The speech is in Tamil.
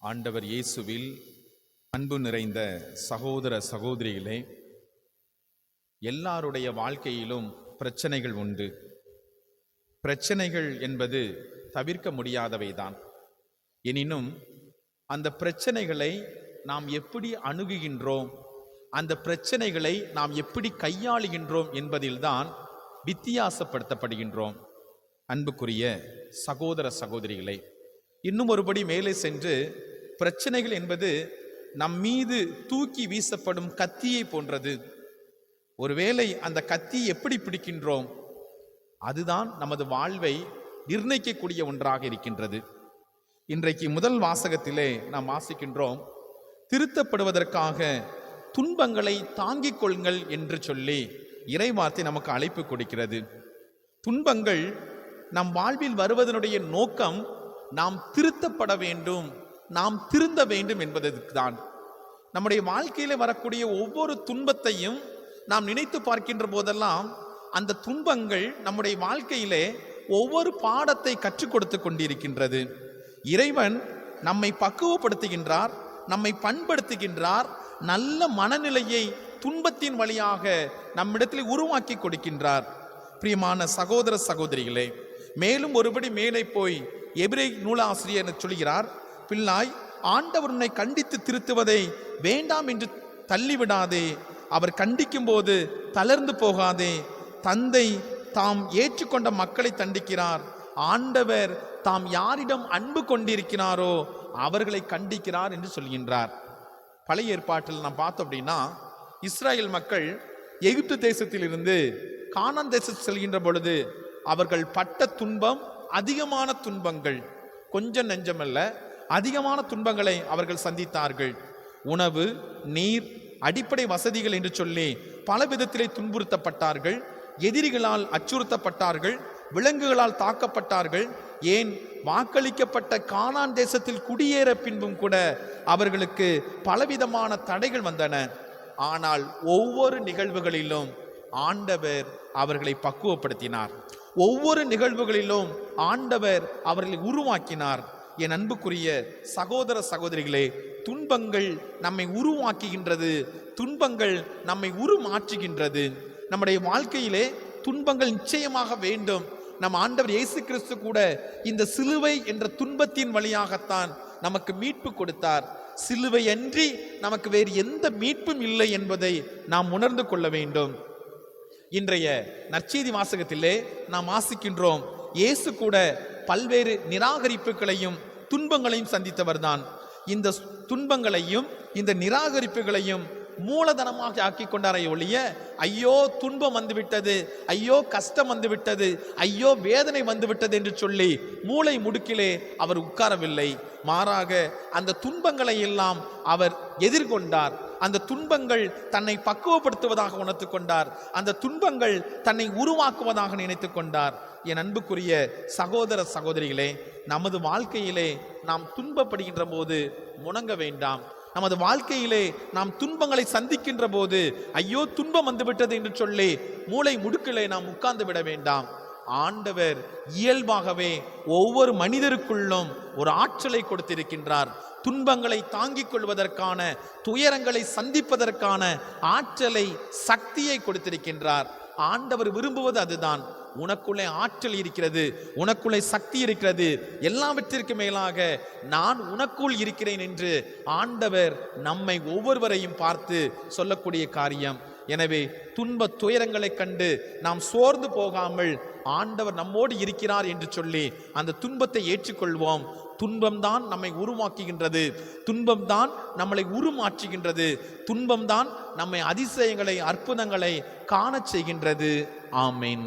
ஆண்டவர் இயேசுவில் அன்பு நிறைந்த சகோதர சகோதரிகளே, எல்லாருடைய வாழ்க்கையிலும் பிரச்சனைகள் உண்டு. பிரச்சனைகள் என்பது தவிர்க்க முடியாதவைதான். எனினும் அந்த பிரச்சனைகளை நாம் எப்படி அணுகுகின்றோம், அந்த பிரச்சனைகளை நாம் எப்படி கையாளுகின்றோம் என்பதில்தான் வித்தியாசப்படுத்தப்படுகின்றோம். அன்புக்குரிய சகோதர சகோதரிகளே, இன்னும் ஒருபடி மேலே சென்று, பிரச்சனைகள் என்பது நம் மீது தூக்கி வீசப்படும் கத்தியை போன்றது. ஒருவேளை அந்த கத்தியை எப்படி பிடிக்கின்றோம், அதுதான் நமது வாழ்வை நிர்ணயிக்கக்கூடிய ஒன்றாக இருக்கின்றது. இன்றைக்கு முதல் வாசகத்திலே நாம் வாசிக்கின்றோம், திருத்தப்படுவதற்காக துன்பங்களை தாங்கிக் கொள்ளுங்கள் என்று சொல்லி இறைவார்த்தை நமக்கு அழைப்பு கொடுக்கிறது. துன்பங்கள் நம் வாழ்வில் வருவதனுடைய நோக்கம் நாம் திருத்தப்பட வேண்டும், நாம் திருந்த வேண்டும் என்பதற்கு தான். நம்முடைய வாழ்க்கையில வரக்கூடிய ஒவ்வொரு துன்பத்தையும் நாம் நினைத்து பார்க்கின்ற போதெல்லாம் அந்த துன்பங்கள் நம்முடைய வாழ்க்கையிலே ஒவ்வொரு பாடத்தை கற்றுக் கொடுத்து கொண்டிருக்கின்றது. இறைவன் நம்மை பக்குவப்படுத்துகின்றார், நம்மை பண்படுத்துகின்றார், நல்ல மனநிலையை துன்பத்தின் வழியாக நம்மிடத்தில் உருவாக்கி கொடுக்கின்றார். பிரியமான சகோதர சகோதரிகளே, மேலும் ஒருபடி மேலே போய் எபிரேய நூலாசிரியர் சொல்கிறார், பிள்ளாய், ஆண்டவர் உன்னை கண்டித்து திருத்துவதை வேண்டாம் என்று தள்ளிவிடாதே, அவர் கண்டிக்கும் போது தளர்ந்து போகாதே. தந்தை தாம் ஏற்றுக்கொண்ட மக்களை தண்டிக்கிறார், ஆண்டவர் தாம் யாரிடம் அன்பு கொண்டிருக்கிறாரோ அவர்களை கண்டிக்கிறார் என்று சொல்கின்றார். பழைய ஏற்பாட்டில் நாம் பார்த்தோம் அப்படின்னா, இஸ்ராயல் மக்கள் எகிப்து தேசத்திலிருந்து கானான் தேசத்தில் செல்கின்ற பொழுது அவர்கள் பட்ட துன்பம் அதிகமான துன்பங்கள், கொஞ்சம் நெஞ்சமல்ல, அதிகமான துன்பங்களை அவர்கள் சந்தித்தார்கள். உணவு, நீர், அடிப்படை வசதிகள் என்று சொல்லி பல விதத்திலே துன்புறுத்தப்பட்டார்கள். எதிரிகளால் அச்சுறுத்தப்பட்டார்கள், விலங்குகளால் தாக்கப்பட்டார்கள். ஏன், வாக்களிக்கப்பட்ட கானான் தேசத்தில் குடியேற பின்பும் கூட அவர்களுக்கு பலவிதமான தடைகள் வந்தன. ஆனால் ஒவ்வொரு நிகழ்வுகளிலும் ஆண்டவர் அவர்களை பக்குவப்படுத்தினார். ஒவ்வொரு நிகழ்வுகளிலும் ஆண்டவர் அவர்களை உருவாக்கினார். என் அன்புக்குரிய சகோதர சகோதரிகளே, துன்பங்கள் நம்மை உருவாக்குகின்றது, துன்பங்கள் நம்மை உருமாற்றுகின்றது. நம்முடைய வாழ்க்கையிலே துன்பங்கள் நிச்சயமாக வேண்டும். நம் ஆண்டவர் இயேசு கிறிஸ்து கூட இந்த சிலுவை என்ற துன்பத்தின் வழியாகத்தான் நமக்கு மீட்பு கொடுத்தார். சிலுவை அன்றி நமக்கு வேறு எந்த மீட்பும் இல்லை என்பதை நாம் உணர்ந்து கொள்ள வேண்டும். இன்றைய நற்செய்தி வாசகத்திலே நாம் வாசிக்கின்றோம், இயேசு கூட பல்வேறு நிராகரிப்புகளையும் துன்பங்களையும் சந்தித்தவர்தான். இந்த துன்பங்களையும் இந்த நிராகரிப்புகளையும் மூலதனமாக ஆக்கி கொண்டாரை ஒழிய, ஐயோ துன்பம் வந்துவிட்டது, ஐயோ கஷ்டம் வந்துவிட்டது, ஐயோ வேதனை வந்துவிட்டது என்று சொல்லி மூளை முடுக்கிலே அவர் உட்காரவில்லை. மாறாக அந்த துன்பங்களை எல்லாம் அவர் எதிர்கொண்டார். அந்த துன்பங்கள் தன்னை பக்குவப்படுத்துவதாக உணர்த்து கொண்டார். அந்த துன்பங்கள் தன்னை உருவாக்குவதாக நினைத்து கொண்டார். என் அன்புக்குரிய சகோதர சகோதரிகளே, நமது வாழ்க்கையிலே நாம் துன்பப்படுகின்ற போது முணங்க வேண்டாம். நமது வாழ்க்கையிலே நாம் துன்பங்களை சந்திக்கின்ற போது ஐயோ துன்பம் வந்துவிட்டது என்று சொல்லி மூளை முடுக்கிலே நாம் உட்கார்ந்து விட வேண்டாம். ஆண்டவர் இயல்பாகவே ஒவ்வொரு மனிதருக்குள்ளும் ஒரு ஆற்றலை கொடுத்திருக்கின்றார். துன்பங்களை தாங்கிக் கொள்வதற்கான, துயரங்களை சந்திப்பதற்கான ஆற்றலை, சக்தியை கொடுத்திருக்கின்றார். ஆண்டவர் விரும்புவது அதுதான். உனக்குள்ளே ஆற்றல் இருக்கிறது, உனக்குள்ளே சக்தி இருக்கிறது, எல்லாவற்றிற்கு மேலாக நான் உனக்குள் இருக்கிறேன் என்று ஆண்டவர் நம்மை ஒவ்வொருவரையும் பார்த்து சொல்லக்கூடிய காரியம். எனவே துன்ப துயரங்களை கண்டு நாம் சோர்ந்து போகாமல் ஆண்டவர் நம்மோடு இருக்கிறார் என்று சொல்லி அந்த துன்பத்தை ஏற்றுக்கொள்வோம். துன்பம்தான் நம்மை உருவாக்குகின்றது, துன்பம்தான் நம்மளை உருமாற்றுகின்றது, துன்பம்தான் நம்மை அதிசயங்களை, அற்புதங்களை காண செய்கின்றது. ஆமென்.